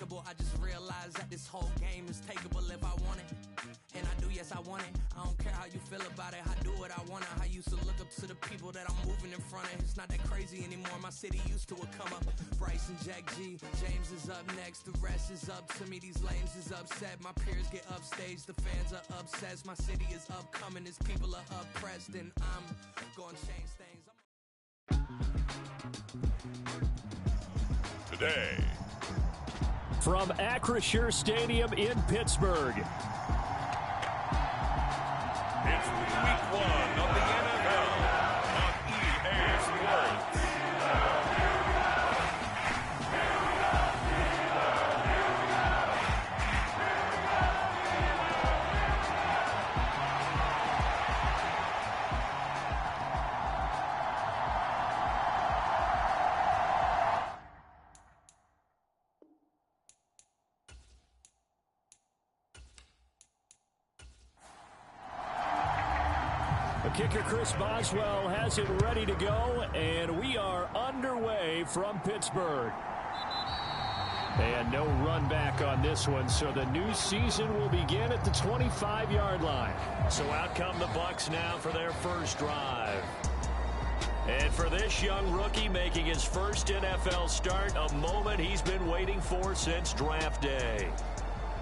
unbreakable. I just realized that this whole game is takeable if I want it. And I do, yes, I want it. I don't care how you feel about it. I do what I want. I used to look up to the people that I'm moving in front of. It's not that crazy anymore. My city used to come up. Bryce and Jack G. James is up next. The rest is up to me. These lames is upset. My peers get upstaged. The fans are obsessed. My city is upcoming. These people are oppressed. And I'm going to change things. Today. From Acrisure Stadium in Pittsburgh. It's week 1 of the NFL on EA Sports. Kicker Chris Boswell has it ready to go, and we are underway from Pittsburgh. And no run back on this one, so the new season will begin at the 25-yard line. So out come the Bucs now for their first drive. And for this young rookie making his first NFL start, a moment he's been waiting for since draft day.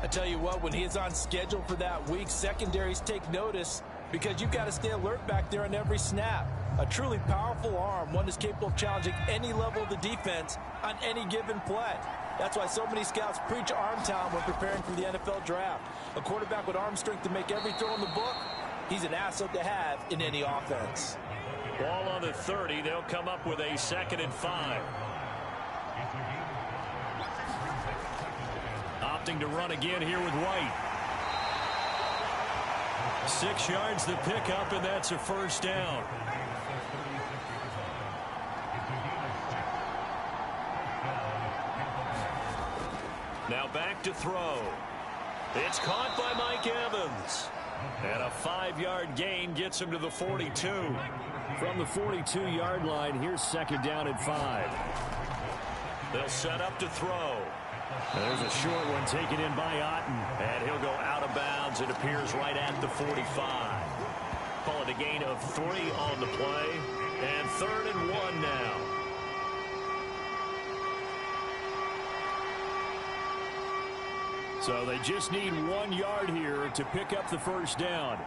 I tell you what, when he is on schedule for that week, secondaries take notice, because you've got to stay alert back there on every snap. A truly powerful arm, one that's capable of challenging any level of the defense on any given play. That's why so many scouts preach arm talent when preparing for the NFL draft. A quarterback with arm strength to make every throw in the book, he's an asset to have in any offense. Ball on the 30. They'll come up with a 2nd and 5. Opting to run again here with White. 6 yards the pickup, and that's a first down. Now back to throw. It's caught by Mike Evans. And a 5-yard gain gets him to the 42. From the 42-yard line, here's 2nd down and 5. They'll set up to throw. There's a short one taken in by Otten, and he'll go out of bounds. It appears right at the 45. Call it a gain of 3 on the play, and 3rd and 1 now. So they just need 1 yard here to pick up the first down.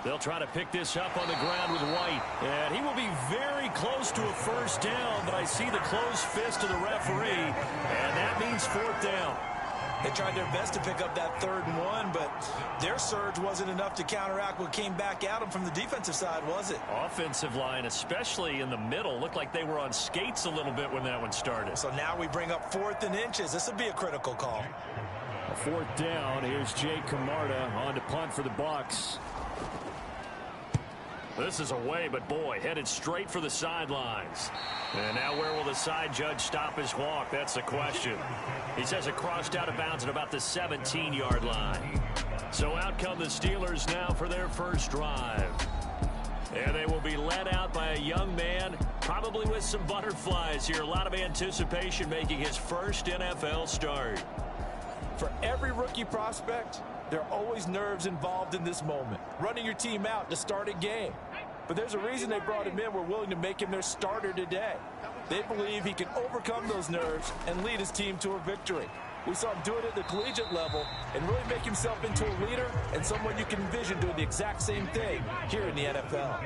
They'll try to pick this up on the ground with White. And he will be very close to a first down, but I see the closed fist of the referee, and that means 4th down. They tried their best to pick up that 3rd and 1, but their surge wasn't enough to counteract what came back at them from the defensive side, was it? Offensive line, especially in the middle, looked like they were on skates a little bit when that one started. So now we bring up 4th and inches. This will be a critical call. A 4th down. Here's Jake Camarda on to punt for the Bucs. This is away, but boy, headed straight for the sidelines. And now where will the side judge stop his walk? That's the question. He says it crossed out of bounds at about the 17-yard line. So out come the Steelers now for their first drive. And they will be led out by a young man, probably with some butterflies here. A lot of anticipation making his first NFL start. For every rookie prospect, there are always nerves involved in this moment. Running your team out to start a game. But there's a reason they brought him in. We're willing to make him their starter today. They believe he can overcome those nerves and lead his team to a victory. We saw him do it at the collegiate level and really make himself into a leader and someone you can envision doing the exact same thing here in the NFL.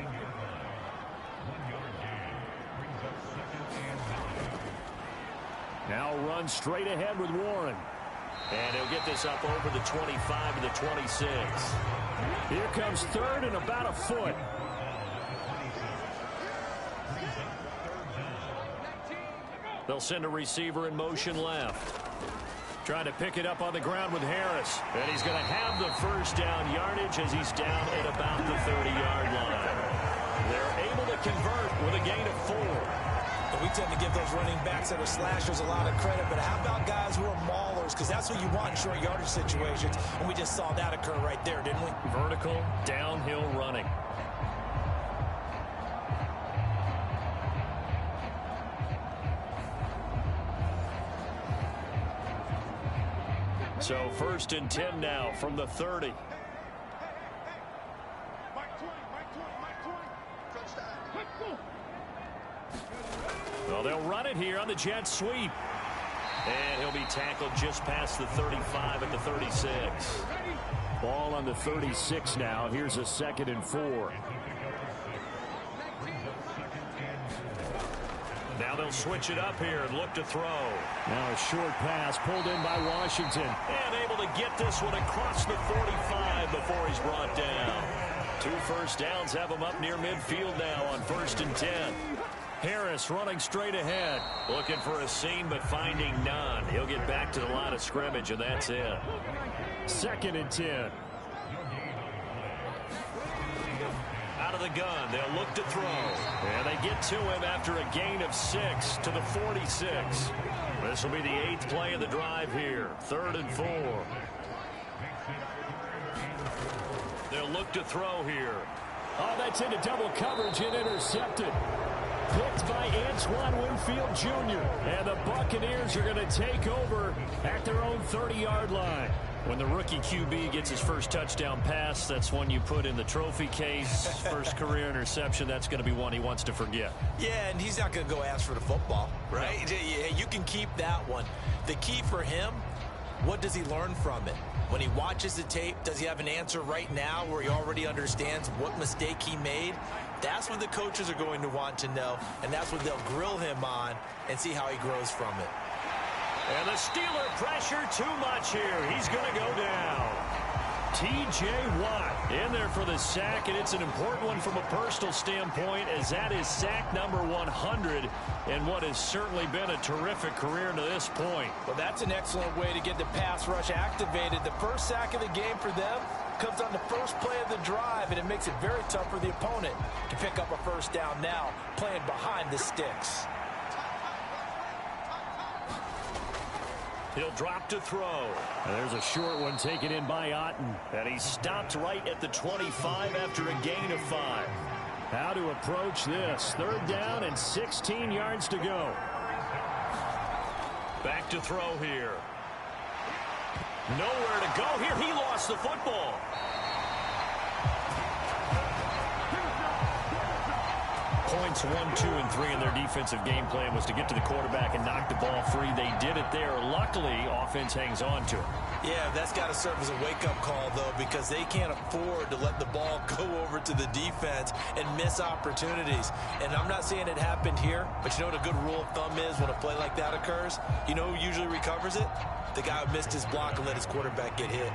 Now run straight ahead with Warren. And he'll get this up over the 25 to the 26. Here comes 3rd and about a foot. They'll send a receiver in motion left. Trying to pick it up on the ground with Harris. And he's going to have the first down yardage as he's down at about the 30-yard line. They're able to convert with a gain of 4. We tend to give those running backs that are slashers a lot of credit, but how about guys who are maulers? Because that's what you want in short yardage situations, and we just saw that occur right there, didn't we? Vertical, downhill running. So 1st and 10 now from the 30. Well, they'll run it here on the jet sweep. And he'll be tackled just past the 35 at the 36. Ball on the 36 now. Here's a 2nd and 4. Now they'll switch it up here and look to throw. Now a short pass pulled in by Washington. And able to get this one across the 45 before he's brought down. 2 first downs have him up near midfield now on 1st and 10. Harris running straight ahead. Looking for a seam but finding none. He'll get back to the line of scrimmage and that's it. 2nd and 10. Out of the gun. They'll look to throw. And they get to him after a gain of 6 to the 46. This will be the 8th play of the drive here. 3rd and 4. They'll look to throw here. Oh, that's into double coverage and intercepted. Picked by Antoine Winfield Jr. And the Buccaneers are going to take over at their own 30-yard line. When the rookie QB gets his first touchdown pass, that's one you put in the trophy case. First career interception, that's going to be one he wants to forget. Yeah, and he's not going to go ask for the football, right? No. You can keep that one. The key for him, what does he learn from it? When he watches the tape, does he have an answer right now where he already understands what mistake he made? That's what the coaches are going to want to know, and that's what they'll grill him on and see how he grows from it. And the Steeler pressure too much here. He's going to go down. T.J. Watt in there for the sack, and it's an important one from a personal standpoint as that is sack number 100 in what has certainly been a terrific career to this point. Well, that's an excellent way to get the pass rush activated. The first sack of the game for them comes on the first play of the drive, and it makes it very tough for the opponent to pick up a first down now, playing behind the sticks. He'll drop to throw. And there's a short one taken in by Otten. And he stopped right at the 25 after a gain of 5. How to approach this. 3rd down and 16 yards to go. Back to throw here. Nowhere to go here. He lost the football. Points 1, 2, and 3 in their defensive game plan was to get to the quarterback and knock the ball free. They did it there. Luckily, offense hangs on to it. Yeah, that's got to serve as a wake-up call, though, because they can't afford to let the ball go over to the defense and miss opportunities. And I'm not saying it happened here, but you know what a good rule of thumb is when a play like that occurs? You know who usually recovers it? The guy who missed his block and let his quarterback get hit.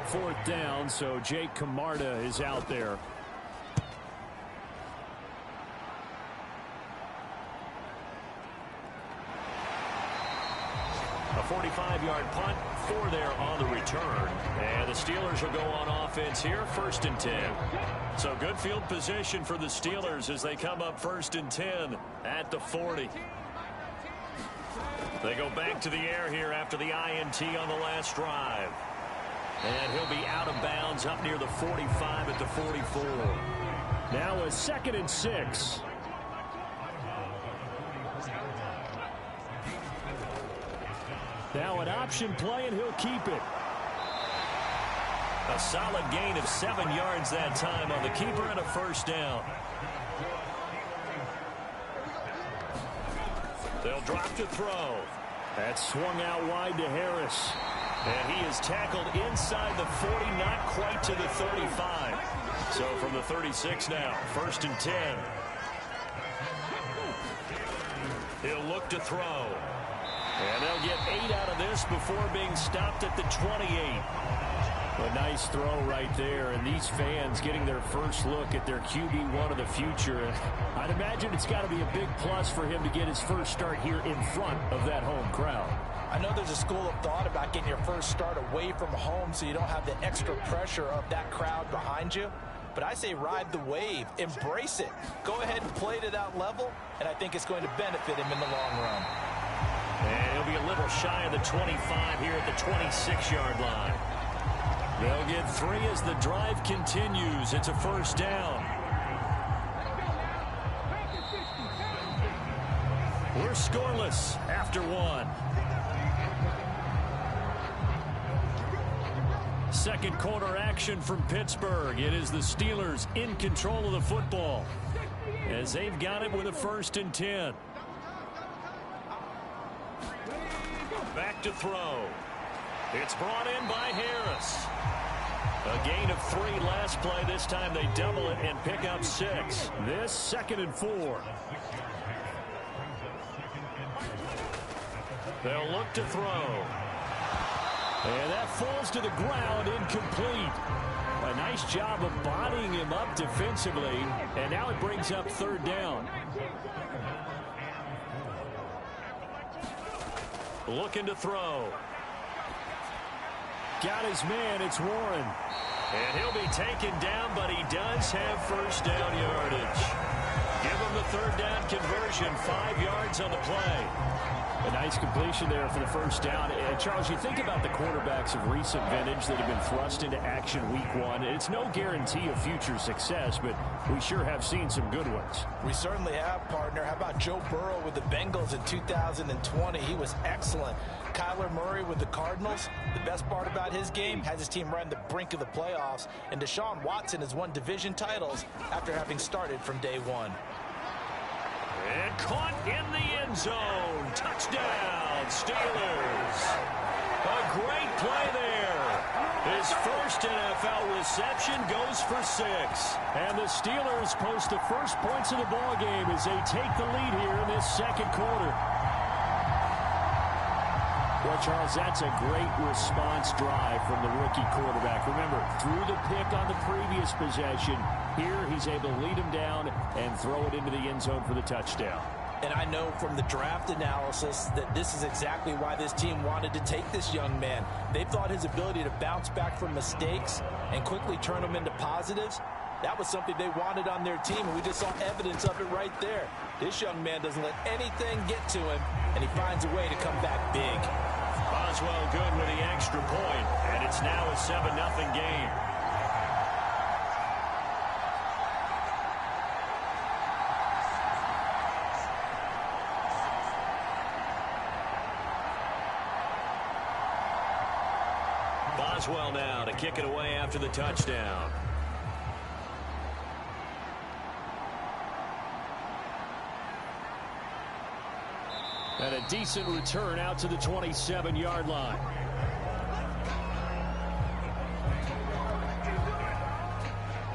4th down, so Jake Camarda is out there. A 45-yard punt, 4 there on the return. And the Steelers will go on offense here, 1st and 10. So good field position for the Steelers as they come up 1st and 10 at the 40. They go back to the air here after the INT on the last drive. And he'll be out of bounds up near the 45 at the 44. Now a 2nd and 6. Now an option play, and he'll keep it. A solid gain of 7 yards that time on the keeper and a 1st down. They'll drop to throw. That swung out wide to Harris. And he is tackled inside the 40, not quite to the 35. So from the 36 now, 1st and 10. He'll look to throw. And they'll get 8 out of this before being stopped at the 28. A nice throw right there, and these fans getting their first look at their QB1 of the future. I'd imagine it's got to be a big plus for him to get his first start here in front of that home crowd. I know there's a school of thought about getting your first start away from home so you don't have the extra pressure of that crowd behind you. But I say ride the wave, embrace it. Go ahead and play to that level, and I think it's going to benefit him in the long run. And he'll be a little shy of the 25 here at the 26-yard line. They'll get 3 as the drive continues. It's a 1st down. We're scoreless after 1. Second quarter action from Pittsburgh. It is the Steelers in control of the football as they've got it with a 1st and 10. Back to throw. It's brought in by Harris. A gain of 3 last play. This time they double it and pick up 6. This 2nd and 4. They'll look to throw. And that falls to the ground, incomplete. A nice job of bodying him up defensively. And now it brings up 3rd down. Looking to throw. Got his man, it's Warren. And he'll be taken down, but he does have 1st down yardage. Give him the 3rd down conversion, 5 yards on the play. A nice completion there for the 1st down. And Charles, you think about the quarterbacks of recent vintage that have been thrust into action week 1. It's no guarantee of future success, but we sure have seen some good ones. We certainly have, partner. How about Joe Burrow with the Bengals in 2020? He was excellent. Kyler Murray with the Cardinals. The best part about his game, has his team right on the brink of the playoffs. And Deshaun Watson has won division titles after having started from day 1. And caught in the end zone. Touchdown, Steelers. A great play there. His 1st NFL reception goes for 6. And the Steelers post the first points of the ball game as they take the lead here in this 2nd quarter. Well, Charles, that's a great response drive from the rookie quarterback. Remember, threw the pick on the previous possession. Here, he's able to lead him down and throw it into the end zone for the touchdown. And I know from the draft analysis that this is exactly why this team wanted to take this young man. They thought his ability to bounce back from mistakes and quickly turn them into positives, that was something they wanted on their team, and we just saw evidence of it right there. This young man doesn't let anything get to him, and he finds a way to come back big. Boswell good with the extra point, and it's now a 7-0 game. Boswell now to kick it away after the touchdown. And a decent return out to the 27-yard line.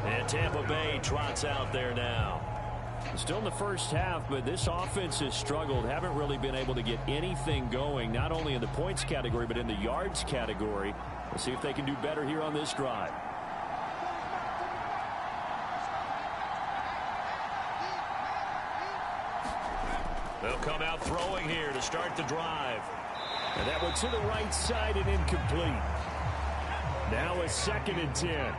And Tampa Bay trots out there now. Still in the first half, but this offense has struggled. Haven't really been able to get anything going, not only in the points category, but in the yards category. We'll see if they can do better here on this drive. They'll come out throwing here to start the drive. And that one to the right side and incomplete. Now a 2nd and 10.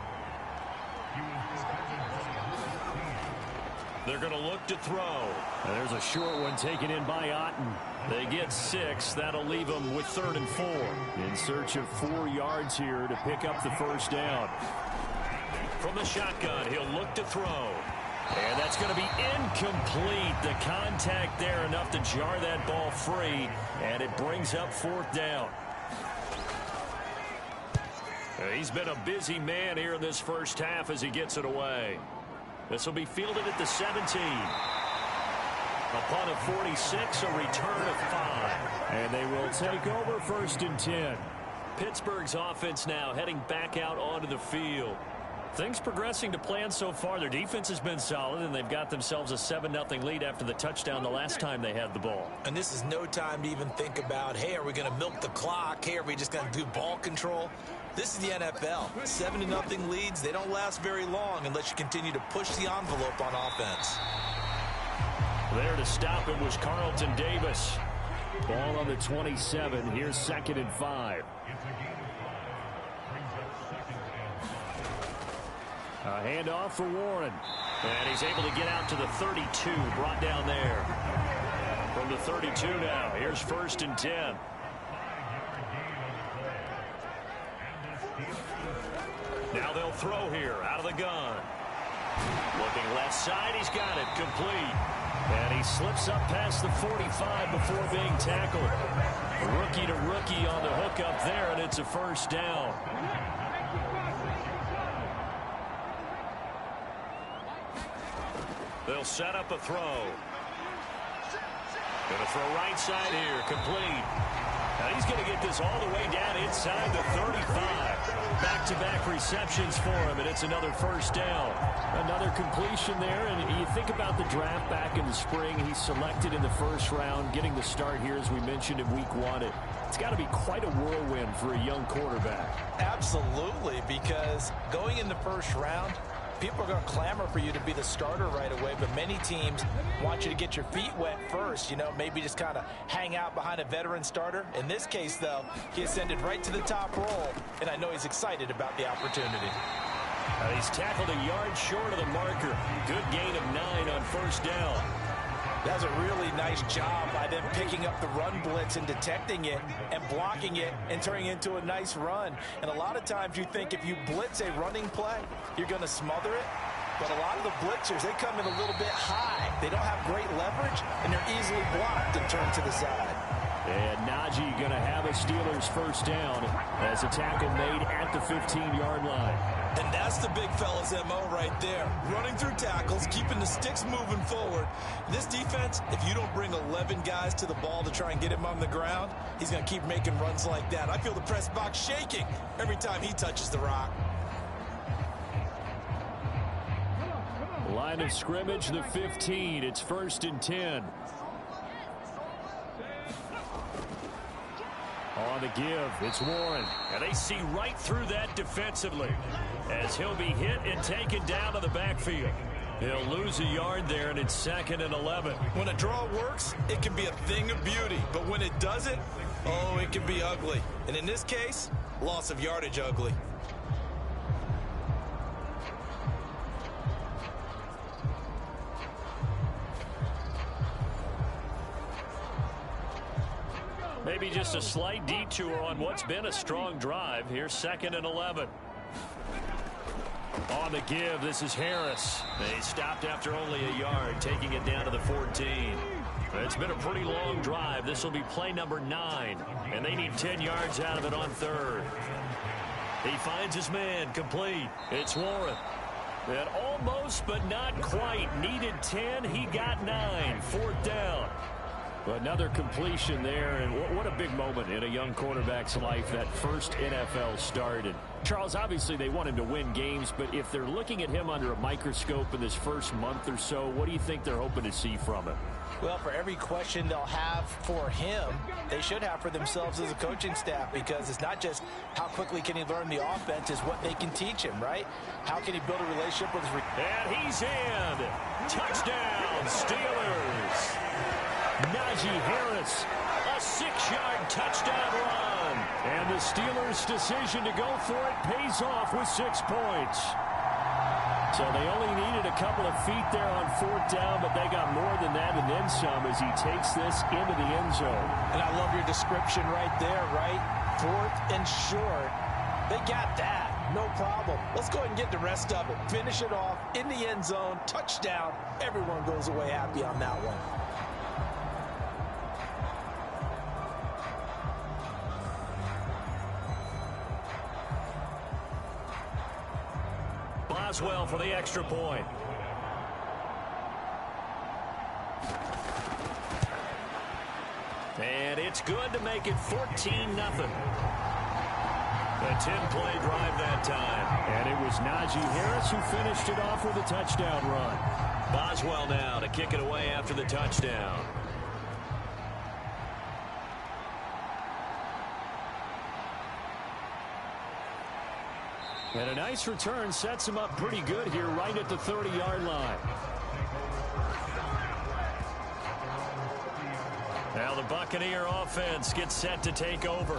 They're going to look to throw. And there's a short one taken in by Otten. They get 6. That'll leave them with 3rd and 4. In search of 4 yards here to pick up the 1st down. From the shotgun, he'll look to throw. And that's going to be incomplete. The contact there enough to jar that ball free. And it brings up 4th down. He's been a busy man here in this first half as he gets it away. This will be fielded at the 17. Upon a 46, a return of 5. And they will take over 1st and 10. Pittsburgh's offense now heading back out onto the field. Things progressing to plan so far. Their defense has been solid, and they've got themselves a 7-0 lead after the touchdown the last time they had the ball. And this is no time to even think about, hey, are we going to milk the clock? Hey, are we just going to do ball control? This is the NFL. 7-0 leads, they don't last very long unless you continue to push the envelope on offense. There to stop it was Carlton Davis. Ball on the 27. Here's 2nd and 5. A handoff for Warren. And he's able to get out to the 32. Brought down there. From the 32 now. Here's 1st and 10. Now they'll throw here out of the gun. Looking left side. He's got it. Complete. And he slips up past the 45 before being tackled. Rookie to rookie on the hook up there, and it's a 1st down. They'll set up a throw. Going to throw right side here, complete. Now he's going to get this all the way down inside the 35. Back-to-back receptions for him, and it's another first down. Another completion there, and you think about the draft back in the spring. He's selected in the first round, getting the start here, as we mentioned, in week 1. It's got to be quite a whirlwind for a young quarterback. Absolutely, because going in the first round, people are going to clamor for you to be the starter right away, but many teams want you to get your feet wet first, maybe just kind of hang out behind a veteran starter. In this case, though, he ascended right to the top roll, and I know he's excited about the opportunity. He's tackled a yard short of the marker. Good gain of 9 on first down. That's a really nice job by them picking up the run blitz and detecting it and blocking it and turning it into a nice run. And a lot of times you think if you blitz a running play, you're going to smother it. But a lot of the blitzers, they come in a little bit high. They don't have great leverage, and they're easily blocked and turned to the side. And Najee going to have a Steelers first down as a tackle made at the 15-yard line. And that's the big fella's MO right there. Running through tackles, keeping the sticks moving forward. This defense, if you don't bring 11 guys to the ball to try and get him on the ground, he's going to keep making runs like that. I feel the press box shaking every time he touches the rock. Line of scrimmage, the 15. It's 1st and 10. On the give, it's Warren. And they see right through that defensively as he'll be hit and taken down to the backfield. He'll lose a yard there, and it's 2nd and 11. When a draw works, it can be a thing of beauty. But when it doesn't, oh, it can be ugly. And in this case, loss of yardage ugly. Maybe just a slight detour on what's been a strong drive. Here's 2nd and 11. On the give, this is Harris. They stopped after only a yard, taking it down to the 14. It's been a pretty long drive. This will be play number 9, and they need 10 yards out of it on 3rd. He finds his man, complete. It's Warren. And almost, but not quite. Needed 10, he got 9. 4th down. Another completion there, and what a big moment in a young quarterback's life, that first NFL start. And Charles, obviously they want him to win games, but if they're looking at him under a microscope in this first month or so, what do you think they're hoping to see from him? Well, for every question they'll have for him, they should have for themselves as a coaching staff, because it's not just how quickly can he learn the offense, it's what they can teach him, right? How can he build a relationship with his... And he's in! Touchdown, Steelers! Najee Harris, a 6-yard touchdown run. And the Steelers' decision to go for it pays off with 6 points. So they only needed a couple of feet there on 4th down, but they got more than that and then some as he takes this into the end zone. And I love your description right there, right? 4th and short. They got that. No problem. Let's go ahead and get the rest of it. Finish it off in the end zone. Touchdown. Everyone goes away happy on that one. Boswell for the extra point. And it's good to make it 14-0. A 10-play drive that time. And it was Najee Harris who finished it off with a touchdown run. Boswell now to kick it away after the touchdown. And a nice return sets him up pretty good here right at the 30-yard line. Now the Buccaneer offense gets set to take over.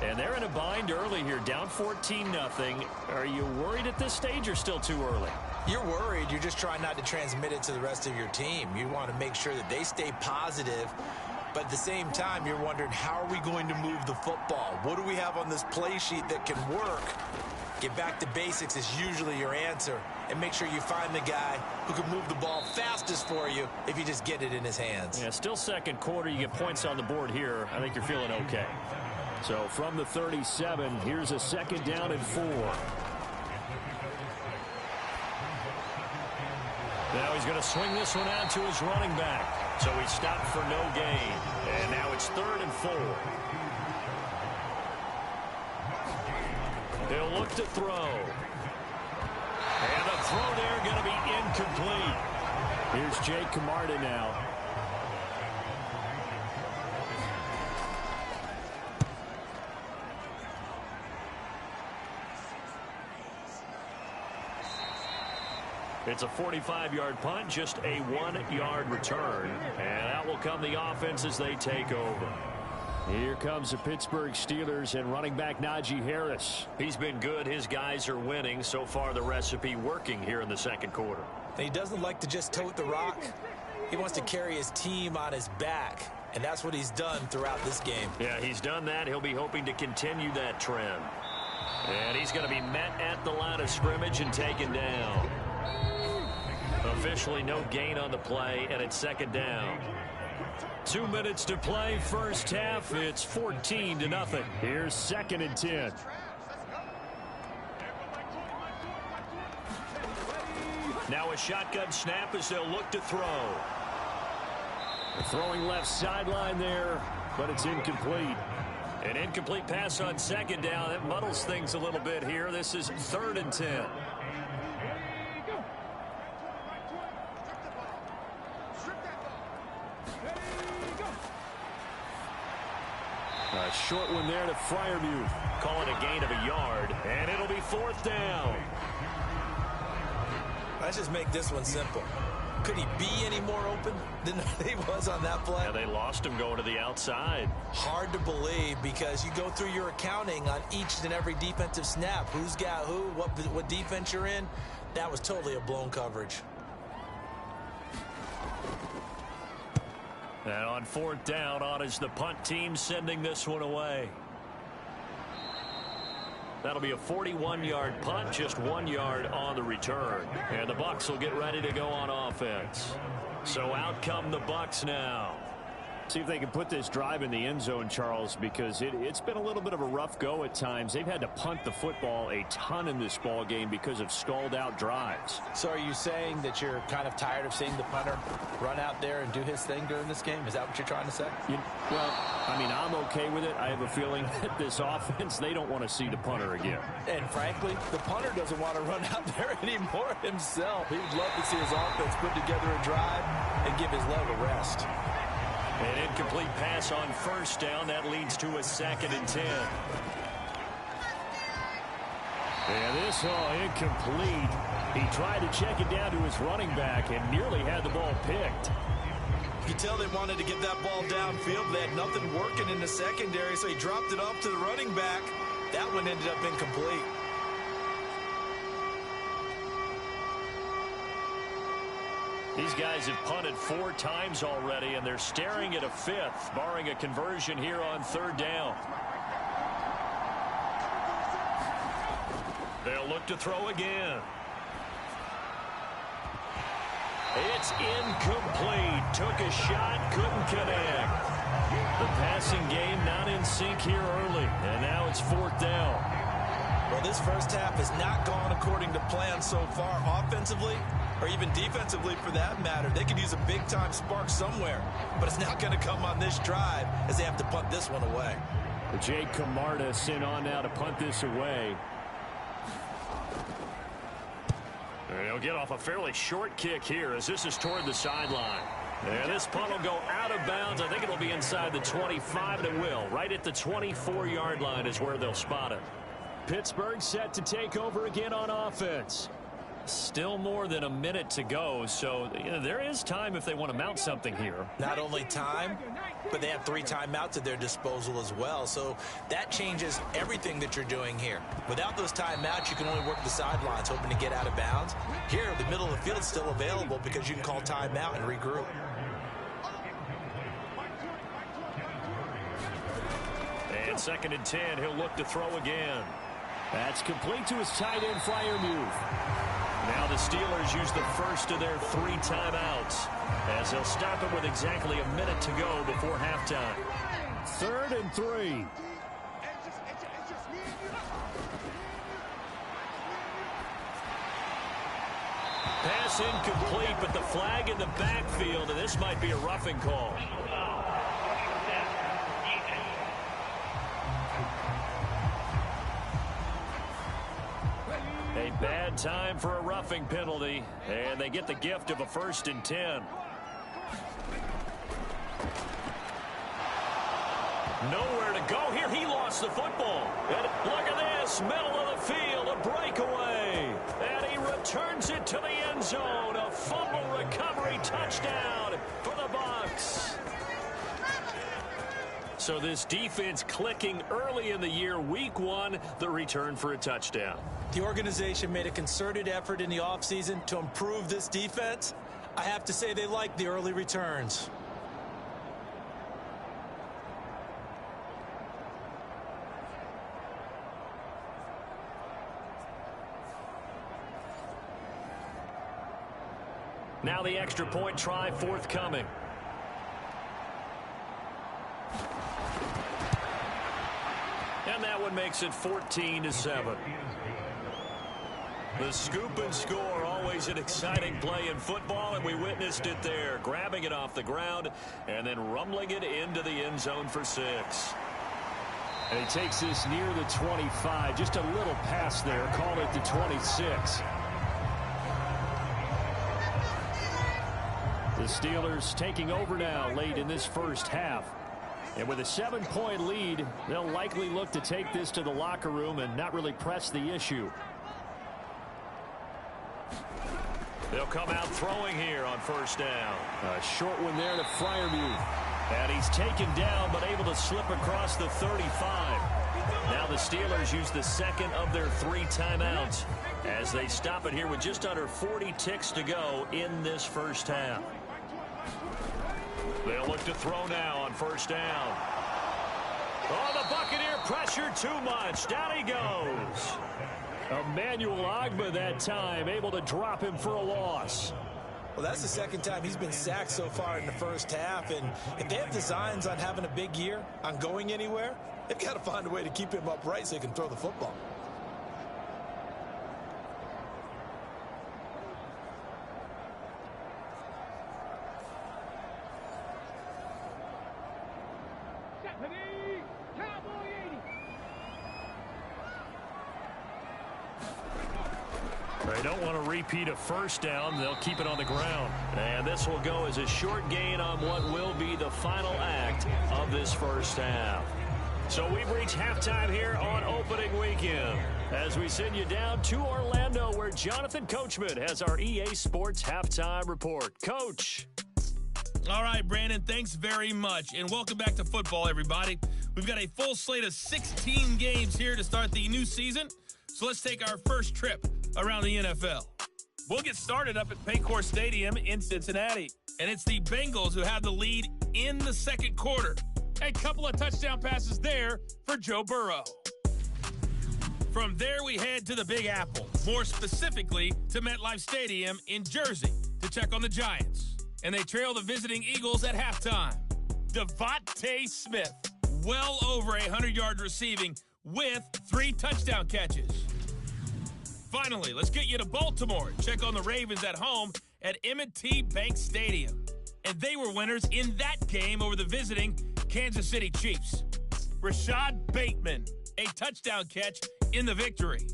And they're in a bind early here, down 14-0. Are you worried at this stage or still too early? You're worried. You're just trying not to transmit it to the rest of your team. You want to make sure that they stay positive. But at the same time, you're wondering, how are we going to move the football? What do we have on this play sheet that can work? Get back to basics is usually your answer. And make sure you find the guy who can move the ball fastest for you if you just get it in his hands. Yeah, still second quarter. You get points on the board here. I think you're feeling okay. So from the 37, here's a 2nd down and 4. Now he's going to swing this one out to his running back. So he stopped for no gain. And now it's 3rd and 4. He'll look to throw. And the throw there going to be incomplete. Here's Jake Camarda now. It's a 45-yard punt, just a 1-yard return. And out will come the offense as they take over. Here comes the Pittsburgh Steelers and running back Najee Harris. He's been good. His guys are winning. So far, the recipe working here in the second quarter. He doesn't like to just tote the rock. He wants to carry his team on his back. And that's what he's done throughout this game. Yeah, he's done that. He'll be hoping to continue that trend. And he's going to be met at the line of scrimmage and taken down. Officially no gain on the play, and it's 2nd down. 2 minutes to play, first half. It's 14-0. Here's 2nd and 10. Now a shotgun snap as they'll look to throw. Throwing left sideline there, but it's incomplete. An incomplete pass on 2nd down. That muddles things a little bit here. This is 3rd and 10. A short one there to Freiermuth. Calling a gain of a yard, and it'll be 4th down. Let's just make this one simple. Could he be any more open than he was on that play? Yeah, they lost him going to the outside. Hard to believe because you go through your accounting on each and every defensive snap. Who's got who, what defense you're in. That was totally a blown coverage. And on 4th down, on is the punt team sending this one away. That'll be a 41-yard punt, just 1 yard on the return. And the Bucs will get ready to go on offense. So out come the Bucs now. See if they can put this drive in the end zone, Charles, because it's been a little bit of a rough go at times. They've had to punt the football a ton in this ball game because of stalled out drives. So are you saying that you're kind of tired of seeing the punter run out there and do his thing during this game? Is that what you're trying to say? Well, I mean, I'm okay with it. I have a feeling that this offense, they don't want to see the punter again. And frankly, the punter doesn't want to run out there anymore himself. He would love to see his offense put together a drive and give his leg a rest. An incomplete pass on 1st down. That leads to a 2nd and 10. And this incomplete. He tried to check it down to his running back and nearly had the ball picked. You tell they wanted to get that ball downfield. They had nothing working in the secondary, so he dropped it off to the running back. That one ended up incomplete. These guys have punted 4 times already, and they're staring at a 5th, barring a conversion here on 3rd down. They'll look to throw again. It's incomplete. Took a shot, couldn't connect. The passing game not in sync here early, and now it's 4th down. Well, this first half has not gone according to plan so far offensively, or even defensively for that matter. They could use a big-time spark somewhere, but it's not going to come on this drive as they have to punt this one away. Jake Camarda sent on now to punt this away. And he'll get off a fairly short kick here as this is toward the sideline. And this punt will go out of bounds. I think it'll be inside the 25, and it will. Right at the 24-yard line is where they'll spot it. Pittsburgh set to take over again on offense. Still more than a minute to go, so there is time if they want to mount something here. Not only time, but they have 3 timeouts at their disposal as well, so that changes everything that you're doing here. Without those timeouts, you can only work the sidelines, hoping to get out of bounds. Here, the middle of the field is still available because you can call timeout and regroup. And 2nd and 10, he'll look to throw again. That's complete to his tight end, Freiermuth. Now the Steelers use the first of their 3 timeouts as they'll stop it with exactly a minute to go before halftime. 3rd and 3. Pass incomplete, but the flag in the backfield, and this might be a roughing call. A bad time for a roughing penalty, and they get the gift of a 1st and 10. Nowhere to go here. He lost the football. And look at this. Middle of the field. A breakaway. And he returns it to the end zone. A fumble recovery touchdown for the Bucs. So this defense clicking early in the year. Week 1, the return for a touchdown. The organization made a concerted effort in the offseason to improve this defense. I have to say they like the early returns. Now the extra point try forthcoming. And that one makes it 14-7. The scoop and score, always an exciting play in football, and we witnessed it there. Grabbing it off the ground and then rumbling it into the end zone for 6. And he takes this near the 25. Just a little pass there. Call it the 26. The Steelers taking over now late in this first half. And with a 7-point lead, they'll likely look to take this to the locker room and not really press the issue. They'll come out throwing here on 1st down. A short one there to Freiermuth. And he's taken down but able to slip across the 35. Now the Steelers use the 2nd of their 3 timeouts as they stop it here with just under 40 ticks to go in this first half. They'll look to throw now on 1st down. Oh, the Buccaneer pressure too much. Down he goes. Emmanuel Ogbah that time, able to drop him for a loss. Well, that's the 2nd time he's been sacked so far in the first half. And if they have designs on having a big year, on going anywhere, they've got to find a way to keep him upright so he can throw the football. They don't want to repeat a 1st down. They'll keep it on the ground. And this will go as a short gain on what will be the final act of this first half. So we've reached halftime here on opening weekend as we send you down to Orlando where Jonathan Coachman has our EA Sports halftime report. Coach. All right, Brandon, thanks very much. And welcome back to football, everybody. We've got a full slate of 16 games here to start the new season. So let's take our first trip around the NFL. We'll get started up at Paycor Stadium in Cincinnati. And it's the Bengals who have the lead in the 2nd quarter. A couple of touchdown passes there for Joe Burrow. From there, we head to the Big Apple, more specifically to MetLife Stadium in Jersey to check on the Giants. And they trail the visiting Eagles at halftime. Devontae Smith, well over 100 yards receiving with 3 touchdown catches. Finally, let's get you to Baltimore and check on the Ravens at home at M&T Bank Stadium. And they were winners in that game over the visiting Kansas City Chiefs. Rashad Bateman, a touchdown catch in the victory.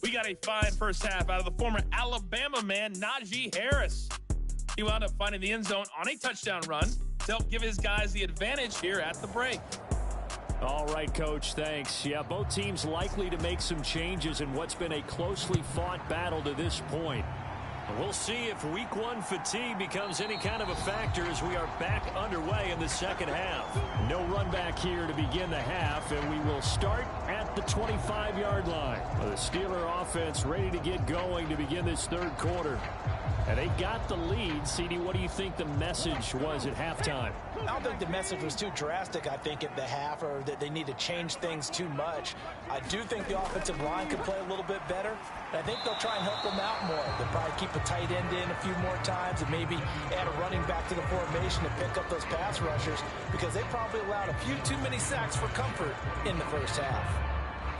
We got a fine first half out of the former Alabama man, Najee Harris. He wound up finding the end zone on a touchdown run to help give his guys the advantage here at the break. All right, Coach, thanks. Yeah, both teams likely to make some changes in what's been a closely fought battle to this point. We'll see if Week 1 fatigue becomes any kind of a factor as we are back underway in the second half. No run back here to begin the half, and we will start at the 25-yard line. The Steeler offense ready to get going to begin this third quarter. And they got the lead. CD, what do you think the message was at halftime? I don't think the message was too drastic, I think, at the half, or that they need to change things too much. I do think the offensive line could play a little bit better. And I think they'll try and help them out more. They'll probably keep a tight end in a few more times and maybe add a running back to the formation to pick up those pass rushers because they probably allowed a few too many sacks for comfort in the first half.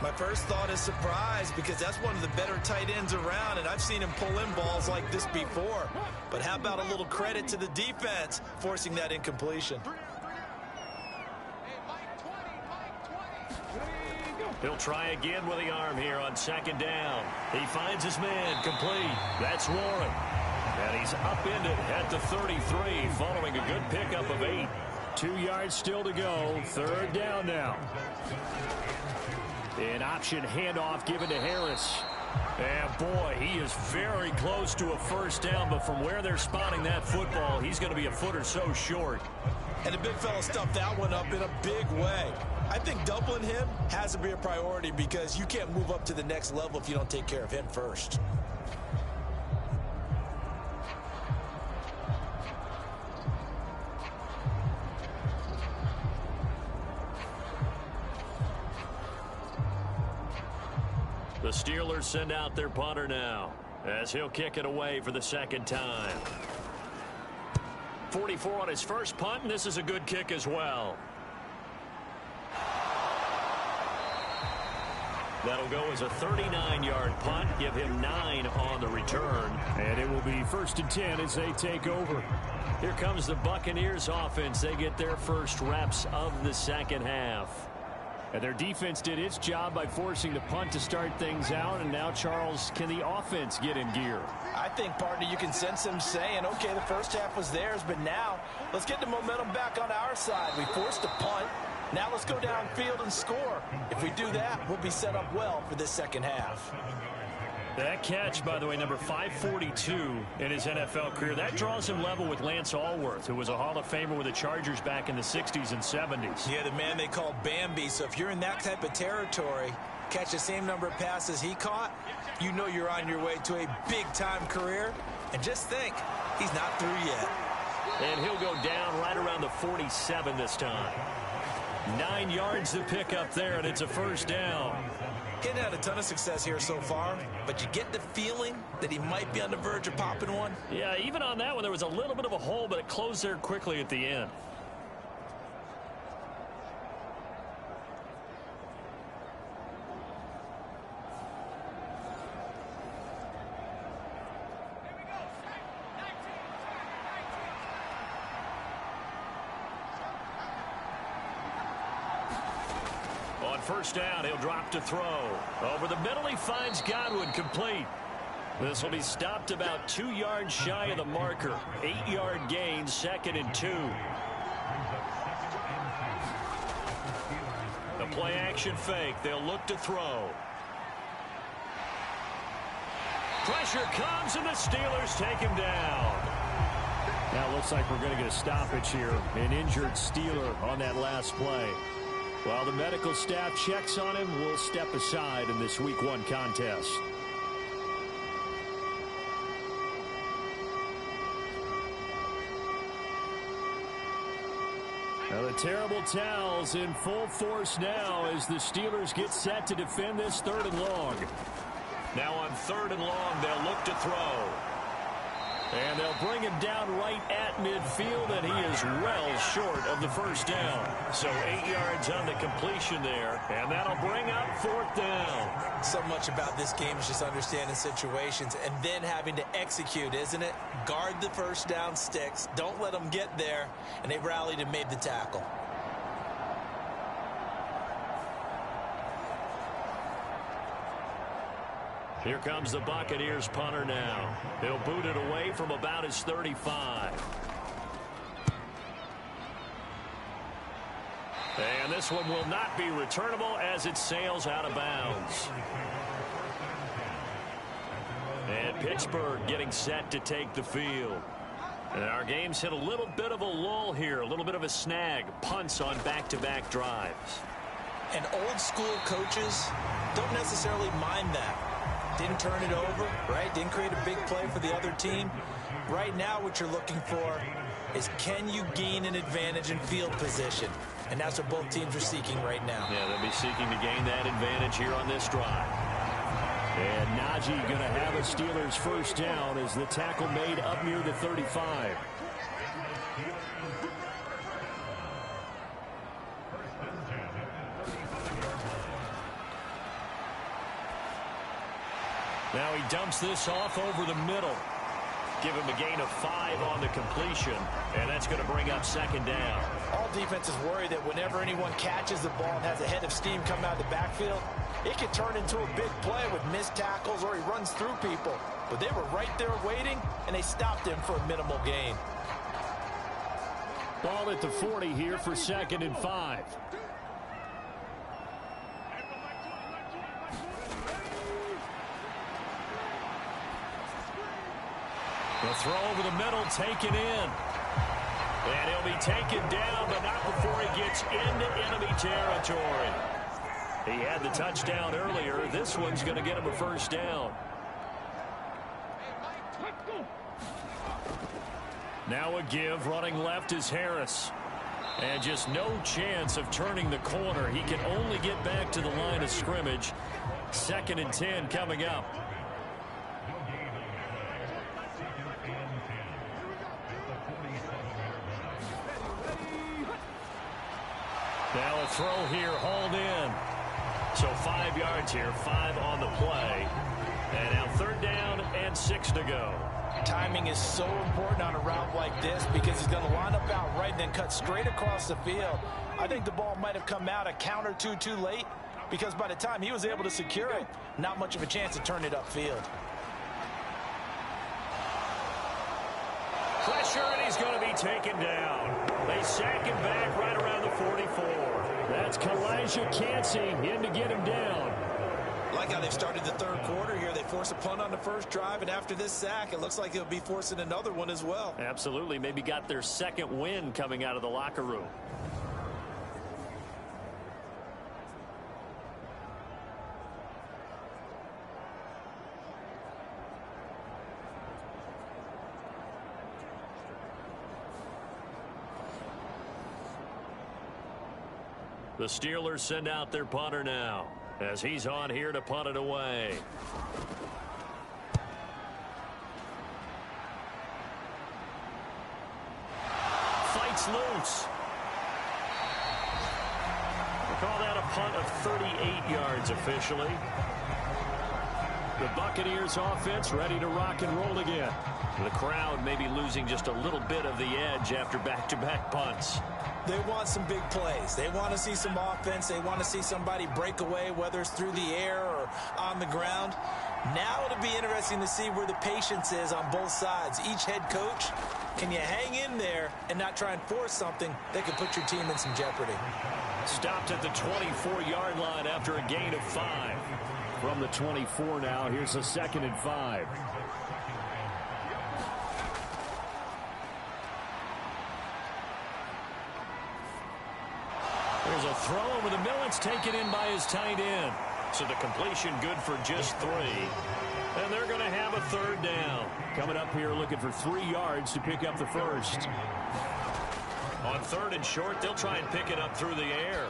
My first thought is surprise because that's one of the better tight ends around, and I've seen him pull in balls like this before. But how about a little credit to the defense forcing that incompletion? He'll try again with the arm here on second down. He finds his man complete. That's Warren. And he's upended at the 33 following a good pickup of 8. 2 yards still to go. Third down now. An option handoff given to Harris. And boy, he is very close to a first down, but from where they're spotting that football, he's going to be a foot or so short. And the big fella stuffed that one up in a big way. I think doubling him has to be a priority because you can't move up to the next level if you don't take care of him first. The Steelers send out their punter now as he'll kick it away for the second time. 44 on his first punt, and this is a good kick as well. That'll go as a 39-yard punt, give him 9 on the return. And it will be 1st and 10 as they take over. Here comes the Buccaneers offense. They get their first reps of the second half. And their defense did its job by forcing the punt to start things out. And now, Charles, can the offense get in gear? I think, partner, you can sense him saying, okay, the first half was theirs, but now let's get the momentum back on our side. We forced a punt. Now let's go downfield and score. If we do that, we'll be set up well for this second half. That catch, by the way, number 542 in his NFL career, that draws him level with Lance Allworth, who was a Hall of Famer with the Chargers back in the 60s and 70s. Yeah, the man they called Bambi. So if you're in that type of territory, catch the same number of passes he caught, you know you're on your way to a big-time career. And just think, he's not through yet. And he'll go down right around the 47 this time. 9 yards to pick up there, and it's a first down. He's had a ton of success here so far, but you get the feeling that he might be on the verge of popping one. Yeah, even on that one, there was a little bit of a hole, but it closed there quickly at the end. On first down, he'll drop to throw. Over the middle, he finds Godwin complete. This will be stopped about 2 yards shy of the marker. 8-yard gain, 2nd and 2. The play action fake. They'll look to throw. Pressure comes, and the Steelers take him down. Now it looks like we're going to get a stoppage here. An injured Steeler on that last play. While the medical staff checks on him, we'll step aside in this Week 1 contest. Now the terrible towels in full force now as the Steelers get set to defend this 3rd and long. Now on 3rd and long, they'll look to throw. And they'll bring him down right at midfield, and he is well short of the first down. So 8 yards on the completion there, and that'll bring up 4th down. So much about this game is just understanding situations and then having to execute, isn't it? Guard the first down sticks. Don't let them get there, and they rallied and made the tackle. Here comes the Buccaneers punter now. He'll boot it away from about his 35. And this one will not be returnable as it sails out of bounds. And Pittsburgh getting set to take the field. And our game's hit a little bit of a lull here, a little bit of a snag. Punts on back-to-back drives. And old school coaches don't necessarily mind that. Didn't turn it over, right? Didn't create a big play for the other team. Right now what you're looking for is can you gain an advantage in field position? And that's what both teams are seeking right now. Yeah, they'll be seeking to gain that advantage here on this drive. And Najee going to have a Steelers first down as the tackle made up near the 35. Now he dumps this off over the middle. Give him a gain of 5 on the completion, and that's going to bring up second down. All defenses worry that whenever anyone catches the ball and has a head of steam coming out of the backfield, it can turn into a big play with missed tackles or he runs through people. But they were right there waiting, and they stopped him for a minimal gain. Ball at the 40 here for 2nd and 5. The throw over the middle, taken in. And he'll be taken down, but not before he gets into enemy territory. He had the touchdown earlier. This one's going to get him a first down. Now a give. Running left is Harris. And just no chance of turning the corner. He can only get back to the line of scrimmage. 2nd and 10 coming up. Now a throw here, hauled in. So 5 yards here, 5 on the play. And now 3rd down and 6 to go. Timing is so important on a route like this because he's going to line up out right and then cut straight across the field. I think the ball might have come out a count or two too late because by the time he was able to secure it, not much of a chance to turn it upfield. Pressure, and he's going to be taken down. They sack him back right around the 44. That's Kalijah Cansey in to get him down. Like how they've started the 3rd quarter here. They force a punt on the first drive, and after this sack, it looks like they'll be forcing another one as well. Absolutely. Maybe got their 2nd win coming out of the locker room. The Steelers send out their punter now as he's on here to punt it away. Fights loose. We'll call that a punt of 38 yards officially. The Buccaneers offense ready to rock and roll again. The crowd may be losing just a little bit of the edge after back-to-back punts. They want some big plays. They want to see some offense. They want to see somebody break away, whether it's through the air or on the ground. Now it'll be interesting to see where the patience is on both sides. Each head coach, can you hang in there and not try and force something that could put your team in some jeopardy? Stopped at the 24-yard line after a gain of 5. From the 24 now, here's a 2nd and 5. There's a throw over the middle. It's taken in by his tight end. So the completion good for just 3. And they're going to have a 3rd down. Coming up here looking for 3 yards to pick up the first. On 3rd and short, they'll try and pick it up through the air.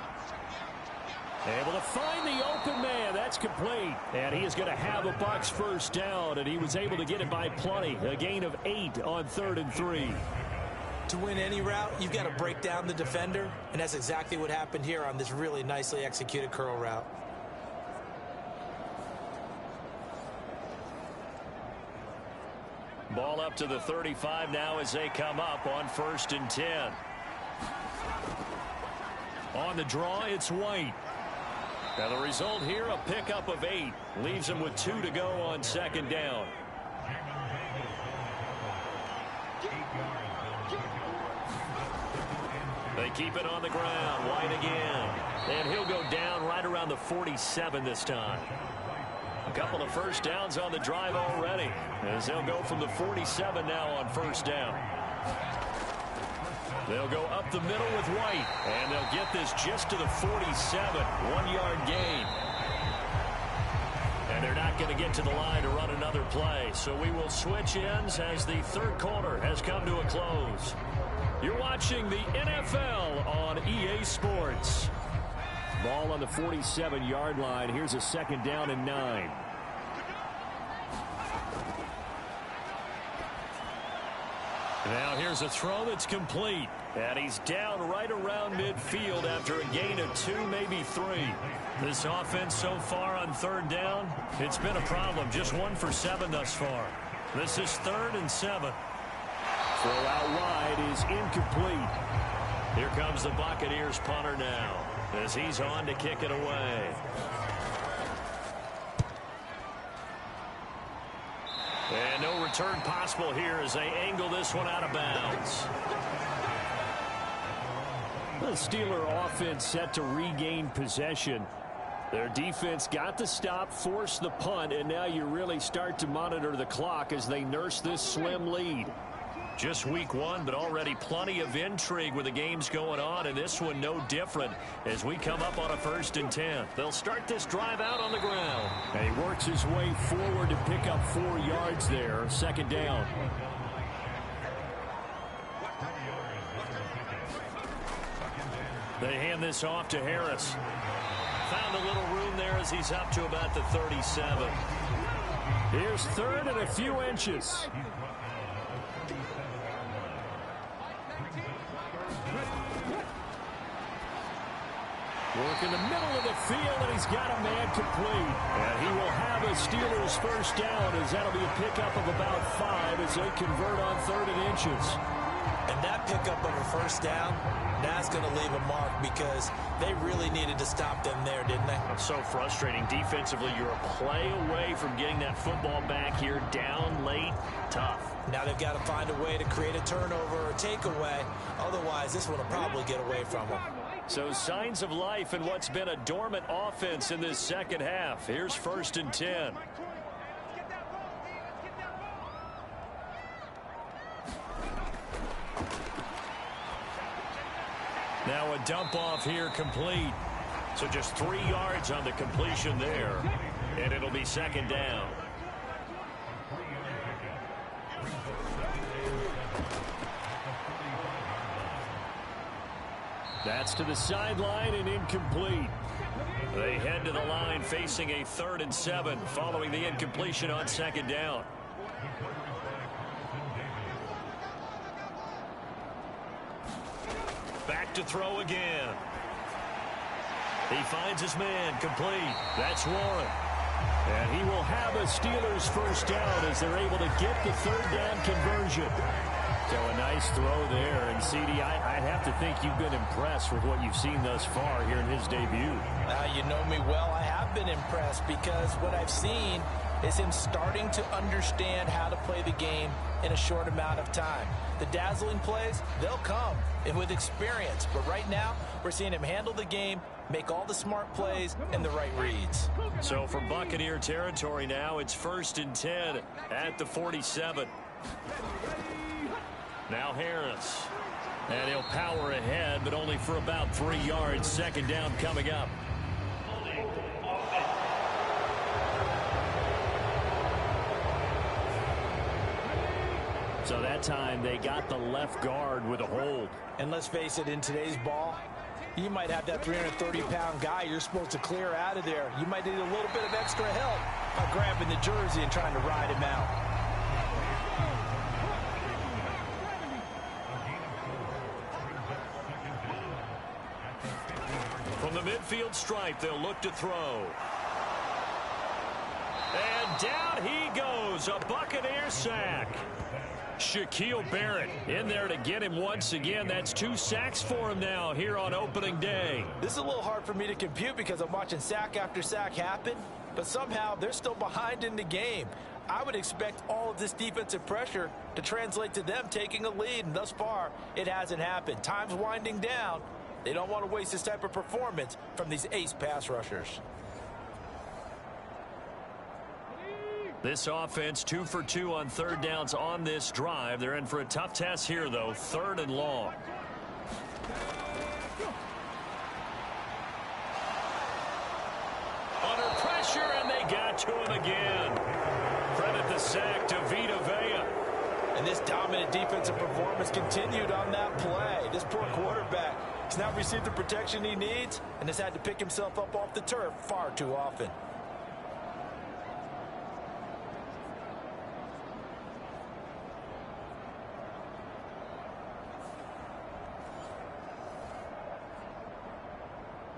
Able to find the open man. That's complete. And he is going to have a Bucs first down, and he was able to get it by plenty. A gain of 8 on 3rd and 3. To win any route, you've got to break down the defender, and that's exactly what happened here on this really nicely executed curl route. Ball up to the 35 now as they come up on 1st and 10. On the draw, it's White. Now the result here, a pickup of 8. Leaves him with 2 to go on 2nd down. They keep it on the ground. White again. And he'll go down right around the 47 this time. A couple of first downs on the drive already, as they'll go from the 47 now on 1st down. They'll go up the middle with White, and they'll get this just to the 47. 1-yard gain. And they're not going to get to the line to run another play, so we will switch ends as the 3rd quarter has come to a close. You're watching the NFL on EA Sports. Ball on the 47-yard line. Here's a 2nd down and 9. Now here's a throw that's complete. And he's down right around midfield after a gain of 2, maybe 3. This offense so far on third down, it's been a problem. Just 1 for 7 thus far. This is 3rd and 7. Throw out wide is incomplete. Here comes the Buccaneers punter now as he's on to kick it away. And no return possible here as they angle this one out of bounds. The Steeler offense set to regain possession. Their defense got the stop, forced the punt, and now you really start to monitor the clock as they nurse this slim lead. Just week 1, but already plenty of intrigue with the games going on, and this one no different as we come up on a 1st and 10. They'll start this drive out on the ground. And he works his way forward to pick up 4 yards there, 2nd down. They hand this off to Harris. Found a little room there as he's up to about the 37. Here's 3rd and a few inches. Work in the middle of the field, and he's got a man complete. And he will have a Steelers 1st down as that'll be a pickup of about 5 as they convert on 3rd and inches. And that pickup of a 1st down, that's going to leave a mark because they really needed to stop them there, didn't they? It's so frustrating. Defensively, you're a play away from getting that football back here down late. Tough. Now they've got to find a way to create a turnover or takeaway. Otherwise, this one will probably get away from them. So signs of life in what's been a dormant offense in this 2nd half. Here's 1st and 10. Now a dump off here complete. So just 3 yards on the completion there. And it'll be 2nd down. That's to the sideline and incomplete. They head to the line facing a 3rd and 7 following the incompletion on 2nd down. Back to throw again. He finds his man complete. That's Warren. And he will have a Steelers 1st down as they're able to get the 3rd down conversion. So a nice throw there. And, CD, I have to think you've been impressed with what you've seen thus far here in his debut. You know me well. I have been impressed because what I've seen is him starting to understand how to play the game in a short amount of time. The dazzling plays, they'll come and with experience. But right now, we're seeing him handle the game, make all the smart plays, and the right reads. So from Buccaneer territory now, it's 1st and 10 at the 47. Now Harris. And he'll power ahead, but only for about 3 yards. 2nd down coming up. So that time they got the left guard with a hold. And let's face it, in today's ball, you might have that 330-pound guy you're supposed to clear out of there. You might need a little bit of extra help by grabbing the jersey and trying to ride him out. From the midfield stripe, they'll look to throw. And down he goes, a Buccaneer sack. Shaquille Barrett in there to get him once again. That's 2 sacks for him now here on opening day. This is a little hard for me to compute because I'm watching sack after sack happen, but somehow they're still behind in the game. I would expect all of this defensive pressure to translate to them taking a lead, and thus far, it hasn't happened. Time's winding down. They don't want to waste this type of performance from these ace pass rushers. This offense 2 for 2 on 3rd downs on this drive. They're in for a tough test here, though. 3rd and long. Under pressure, and they got to him again. Credit the sack to Vita Vea. And this dominant defensive performance continued on that play. This poor quarterback has not received the protection he needs and has had to pick himself up off the turf far too often.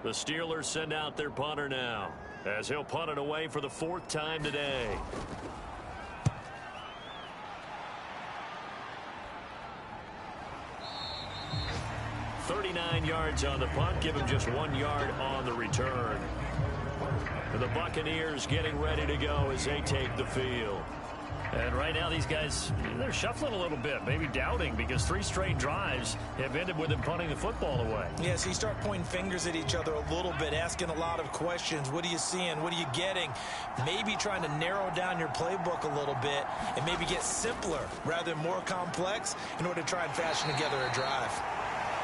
The Steelers send out their punter now, as he'll punt it away for the 4th time today. "39 yards on the punt, give him just 1 yard on the return." And the Buccaneers getting ready to go as they take the field. And right now these guys, they're shuffling a little bit, maybe doubting, because 3 straight drives have ended with them punting the football away. Yeah, so you start pointing fingers at each other a little bit, asking a lot of questions. What are you seeing? What are you getting? Maybe trying to narrow down your playbook a little bit and maybe get simpler rather than more complex in order to try and fashion together a drive.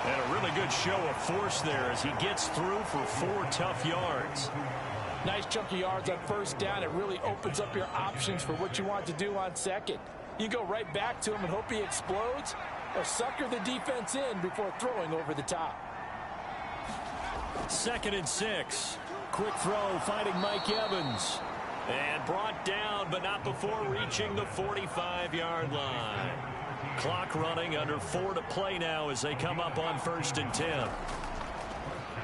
And a really good show of force there as he gets through for 4 tough yards. Nice chunk of yards on first down. It really opens up your options for what you want to do on second. You go right back to him and hope he explodes, or sucker the defense in before throwing over the top. 2nd and 6. Quick throw, finding Mike Evans. And brought down, but not before reaching the 45-yard line. Clock running, under 4 to play now as they come up on 1st and 10.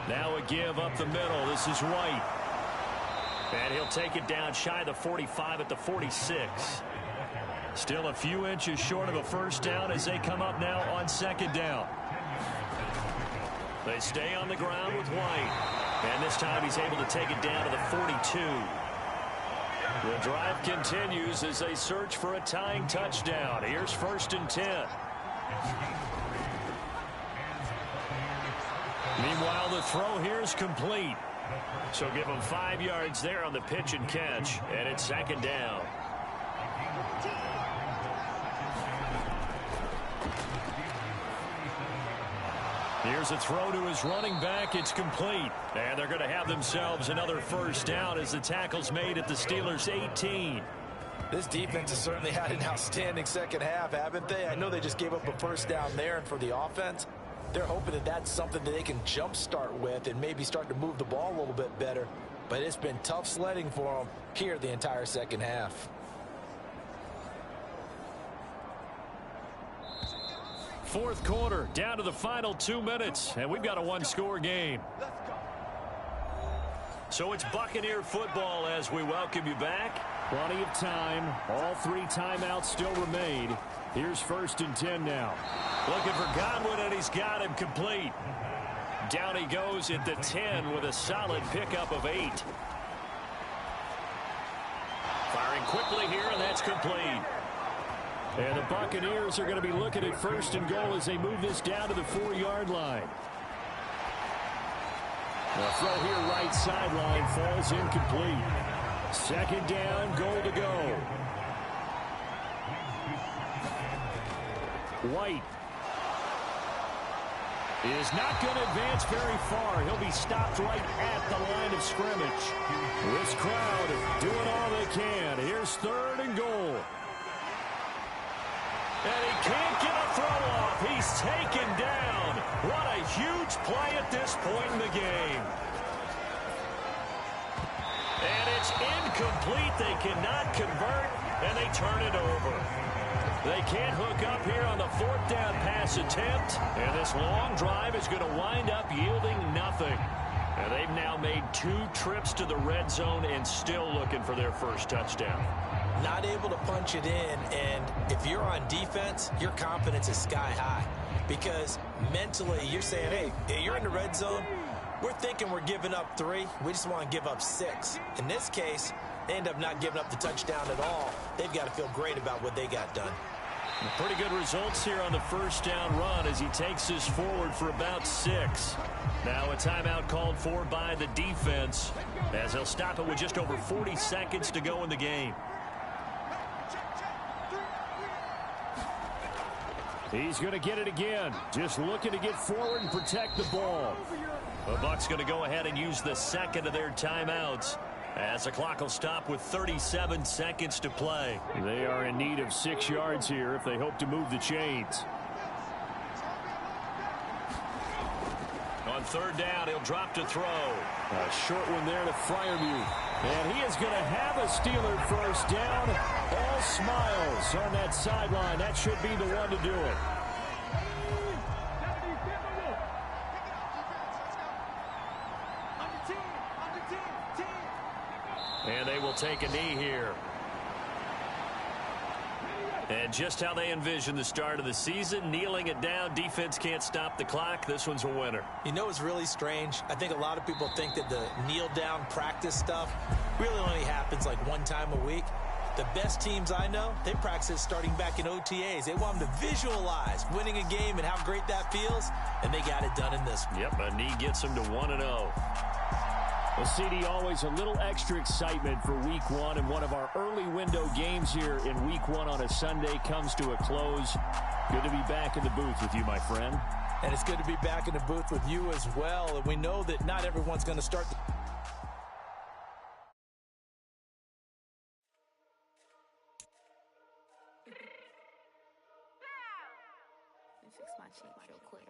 Now a give up the middle. This is White. And he'll take it down shy of the 45 at the 46. Still a few inches short of a first down as they come up now on 2nd down. They stay on the ground with White. And this time he's able to take it down to the 42. The drive continues as they search for a tying touchdown. Here's 1st and 10. Meanwhile, the throw here is complete. So give him 5 yards there on the pitch and catch. And it's 2nd down. Here's a throw to his running back. It's complete. And they're going to have themselves another first down as the tackle's made at the Steelers' 18. This defense has certainly had an outstanding second half, haven't they? I know they just gave up a first down there, and for the offense, they're hoping that that's something that they can jumpstart with and maybe start to move the ball a little bit better. But it's been tough sledding for them here the entire second half. Fourth quarter, down to the final 2 minutes, and we've got a one-score game. So it's Buccaneer football as we welcome you back. Plenty of time. All 3 timeouts still remain. Here's 1st and 10 now. Looking for Godwin, and he's got him complete. Down he goes at the 10 with a solid pickup of 8. Firing quickly here, and that's complete. And the Buccaneers are going to be looking at 1st and goal as they move this down to the 4-yard line. The throw here right sideline falls incomplete. 2nd down, goal to go. White is not going to advance very far. He'll be stopped right at the line of scrimmage. This crowd doing all they can. Here's 3rd and goal. And he can't get a throw off. He's taken down. What a huge play at this point in the game. And it's incomplete. They cannot convert, and they turn it over. They can't hook up here on the 4th down pass attempt. And this long drive is going to wind up yielding nothing. And they've now made 2 trips to the red zone and still looking for their first touchdown. Not able to punch it in, and if you're on defense, your confidence is sky high. Because mentally, you're saying, hey, you're in the red zone. We're thinking we're giving up 3. We just want to give up 6. In this case, they end up not giving up the touchdown at all. They've got to feel great about what they got done. Pretty good results here on the first down run as he takes this forward for about 6. Now a timeout called for by the defense as they'll stop it with just over 40 seconds to go in the game. He's going to get it again. Just looking to get forward and protect the ball. The Bucs going to go ahead and use the second of their timeouts as the clock will stop with 37 seconds to play. They are in need of 6 yards here if they hope to move the chains. On 3rd down, he'll drop to throw. A short one there to Freiermuth. And he is going to have a Steeler first down. All smiles on that sideline. That should be the one to do it. And they will take a knee here. And just how they envision the start of the season, kneeling it down, defense can't stop the clock. This one's a winner. You know, it's really strange. I think a lot of people think that the kneel-down practice stuff really only happens like one time a week. The best teams I know, they practice it starting back in OTAs. They want them to visualize winning a game and how great that feels, and they got it done in this one. Yep, a knee gets them to 1-0. Well, CD, always a little extra excitement for Week 1, and one of our early window games here in Week 1 on a Sunday comes to a close. Good to be back in the booth with you, my friend. And it's good to be back in the booth with you as well. And we know that not everyone's going to start the fix my cheek real quick.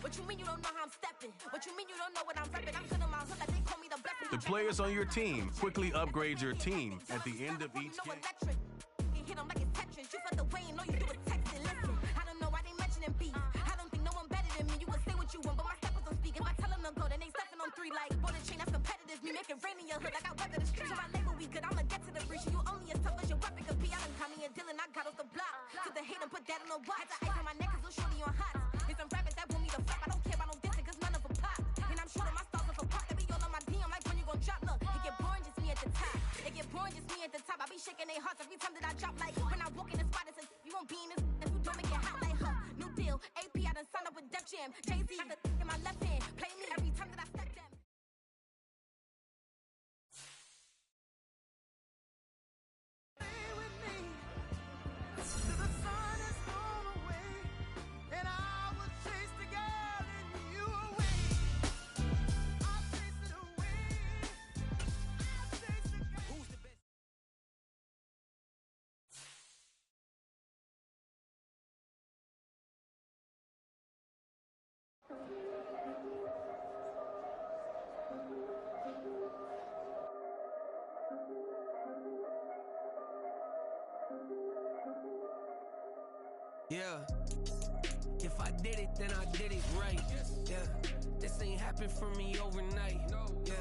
What you mean you don't know how I'm stepping? What you mean you don't know what I'm repping? I'm good on my hood like they call me the blessing. The players on your team quickly upgrade your team at the end of each game. You hit them like it's Tetris. You felt the way and know you do it texting. Listen, I don't know why they mentioning beef. I don't think no one better than me. You can say what you want, but my steppers don't speak. If I tell them to go, then they stepping on 3 like border chain. That's competitive. Me make it rain in your hood like I weather the street. So I label we good. I'ma get to the breach. You only as tough as your weapon could be. I done call me a Dylan. I got off the block. Took the hate and put that on the watch. I ice on my neck 'cause little shorty on hot. It's some rappers that want me to flop. I don't care about no dissing 'cause none of them pop. And I'm shooting my stars off a pop. They be all on my DM like when you gon' drop. Look, it get boring just me at the top. It get boring just me at the top. I be shaking their hearts every time that I drop. Like when I walk in the spot, it says you won't be in this if you don't make it hot like her. New deal, AP, I done signed up with Def Jam. Jay-Z, I in my left hand. Play me every time that I step them. Yeah, if I did it, then I did it right. Yeah, this ain't happened for me overnight. Yeah,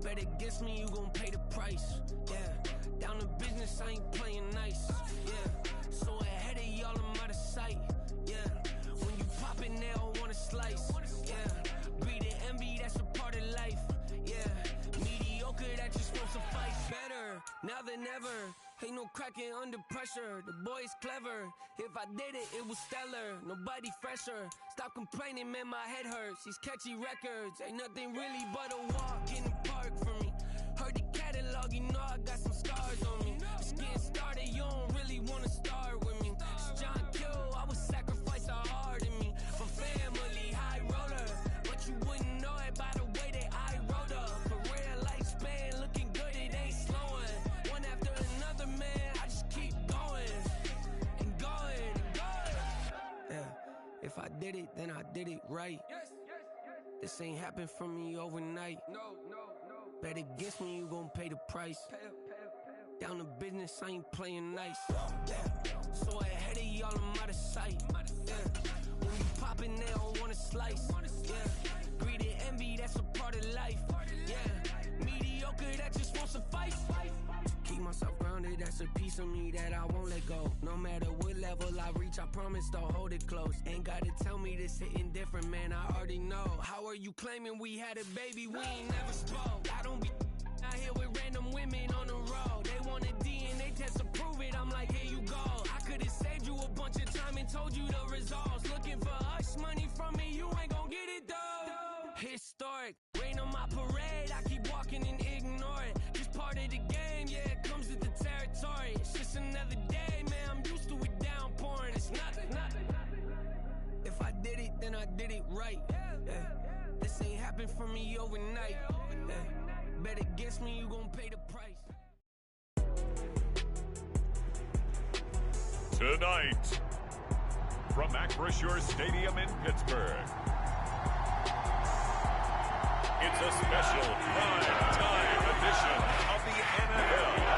bet against me, you gon' pay the price. Yeah, down to business, I ain't playing nice. Yeah, so ahead of y'all, I'm out of sight. Yeah, when you pop it, they don't wanna slice. Yeah, greed and envy, that's a part of life. Yeah, mediocre, that just won't suffice. Better, now than ever. Ain't no cracking under pressure, the boy's clever. If I did it, it was stellar, nobody fresher. Stop complaining, man, my head hurts. These catchy records, ain't nothing really but a walk in the park for me. Heard the catalog, you know I got some scars on me. Just getting started, you don't really wanna start with me. It's John Kill, I would sacrifice a heart in me. For family, high roller, but you wouldn't know it by the way that I wrote up. Career lifespan, looking good, it ain't slowing. One after another, man, I just keep going and going and going. Yeah, if I did it, then I did it right. This ain't happened for me overnight. No. Bet against me, you gon' pay the price. Down to business, I ain't playing nice. Yeah, so ahead of y'all, I'm out of sight. Yeah, when you poppin', they don't wanna slice. Yeah, greed and envy, that's a part of life. Yeah, mediocre, that just won't suffice. Keep myself grounded, that's a piece of me that I won't let go. No matter what level I reach, I promise to hold it close. Ain't gotta tell me this hitting different, man, I already know. How are you claiming we had a baby, we ain't never spoke? I don't be out here with random women on the road. They want a DNA test to prove it, I'm like, here you go. I could've saved you a bunch of time and told you the results. Looking for hush money from me, you ain't gon' get it though. Historic, rain on my parade, I keep walking and ignore it. Just part of the game, yeah, it comes with the territory. It's just another day, man, I'm used to it downpouring. It's nothing. If I did it, then I did it right. Yeah. This ain't happened for me overnight. Yeah. Bet against me, you gon' pay the price. Tonight, from Acrisure Stadium in Pittsburgh, it's a special prime time edition of the NFL.